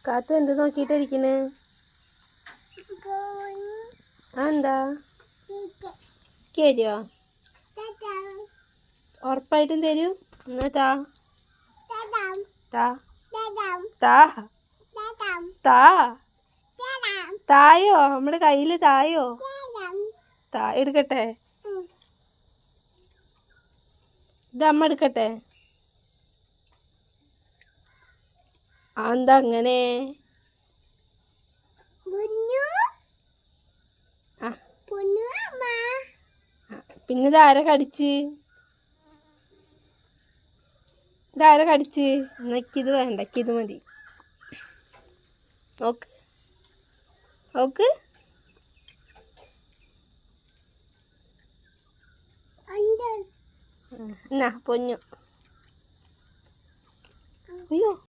കാത്തു എന്ത് നോക്കിയിട്ടിരിക്കണ്? എന്താ തരുമോ? ഉറപ്പായിട്ടും തരൂ. എന്നാ താ താ താ താ തായോ, നമ്മുടെ കയ്യിൽ തായോ? താ എടുക്കട്ടെ, ഇത് അമ്മ എടുക്കട്ടെ. എന്താ അങ്ങനെ? പിന്നെ ഇതാരെ കടിച്ച്? ഇതാരെ കടിച്ച്? എന്നക്കിത് വേണ്ട, ഇത് മതി. ഓക്ക് ഓക്ക് എന്നാ പൊന്നു. അയ്യോ.